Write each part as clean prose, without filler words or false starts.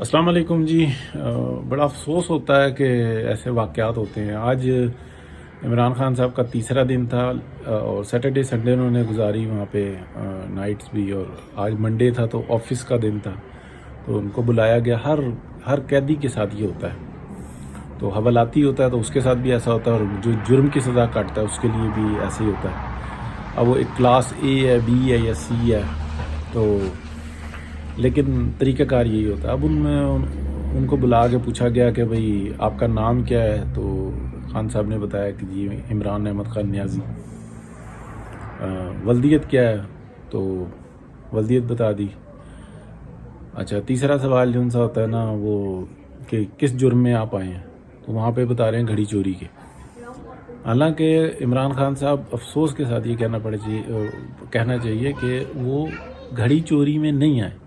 السلام علیکم جی۔ بڑا افسوس ہوتا ہے کہ ایسے واقعات ہوتے ہیں۔ آج عمران خان صاحب کا تیسرا دن تھا اور سیٹرڈے سنڈے انہوں نے گزاری وہاں پہ نائٹس بھی، اور آج منڈے تھا تو آفس کا دن تھا تو ان کو بلایا گیا۔ ہر قیدی کے ساتھ یہ ہوتا ہے، تو حوالاتی ہوتا ہے تو اس کے ساتھ بھی ایسا ہوتا ہے، اور جو جرم کی سزا کاٹتا ہے اس کے لیے بھی ایسے ہی ہوتا ہے۔ اب وہ ایک کلاس اے ہے، بی ہے یا سی ہے، تو لیکن طریقہ کار یہی ہوتا ہے۔ اب ان کو بلا کے پوچھا گیا کہ بھئی آپ کا نام کیا ہے، تو خان صاحب نے بتایا کہ جی عمران احمد خان نیازی۔ ولدیت کیا ہے، تو ولدیت بتا دی۔ اچھا، تیسرا سوال جو ان سا ہوتا ہے نا وہ کہ کس جرم میں آپ آئے ہیں، تو وہاں پہ بتا رہے ہیں گھڑی چوری کے۔ حالانکہ عمران خان صاحب افسوس کے ساتھ یہ کہنا چاہیے کہ وہ گھڑی چوری میں نہیں آئے۔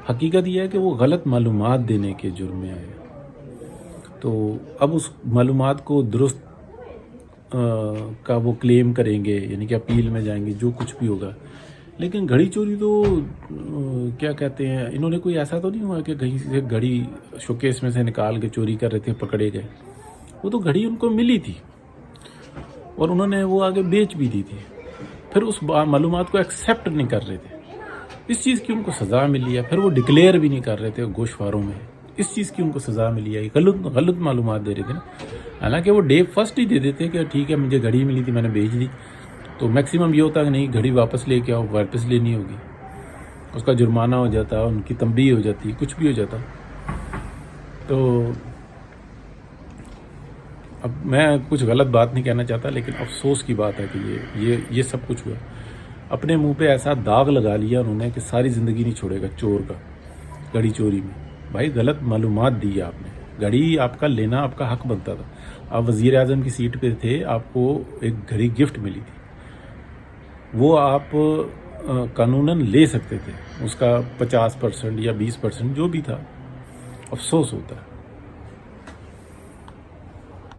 حقیقت یہ ہے کہ وہ غلط معلومات دینے کے جرم میں آئے۔ تو اب اس معلومات کو درست کا وہ کلیم کریں گے، یعنی کہ اپیل میں جائیں گے، جو کچھ بھی ہوگا۔ لیکن گھڑی چوری تو کیا کہتے ہیں، انہوں نے کوئی ایسا تو نہیں ہوا کہ کہیں سے گھڑی شوکیس میں سے نکال کے چوری کر رہے تھے، پکڑے گئے۔ وہ تو گھڑی ان کو ملی تھی اور انہوں نے وہ آگے بیچ بھی دی تھی، پھر اس معلومات کو ایکسیپٹ نہیں کر رہے تھے۔ اس چیز کی ان کو سزا ملی ہے، پھر وہ ڈکلیئر بھی نہیں کر رہے تھے گوشواروں میں، اس چیز کی ان کو سزا ملی ہے۔ غلط معلومات دے رہے تھے نا، حالانکہ وہ ڈے فرسٹ ہی دے دیتے کہ ٹھیک ہے مجھے گھڑی ملی تھی، میں نے بیچ دی، تو میکسیمم یہ ہوتا کہ نہیں گھڑی واپس لے کے آؤ، واپس لینی ہوگی، اس کا جرمانہ ہو جاتا، ان کی تنبیہ ہو جاتی، کچھ بھی ہو جاتا۔ تو اب میں کچھ غلط بات نہیں کہنا چاہتا، لیکن افسوس کی بات ہے کہ یہ سب کچھ ہوا۔ اپنے منہ پہ ایسا داغ لگا لیا انہوں نے کہ ساری زندگی نہیں چھوڑے گا چور کا گھڑی چوری میں۔ بھائی غلط معلومات دی آپ نے، گھڑی آپ کا لینا آپ کا حق بنتا تھا۔ آپ وزیر اعظم کی سیٹ پہ تھے، آپ کو ایک گھڑی گفٹ ملی تھی، وہ آپ قانوناً لے سکتے تھے، اس کا 50% یا 20% جو بھی تھا۔ افسوس ہوتا ہے۔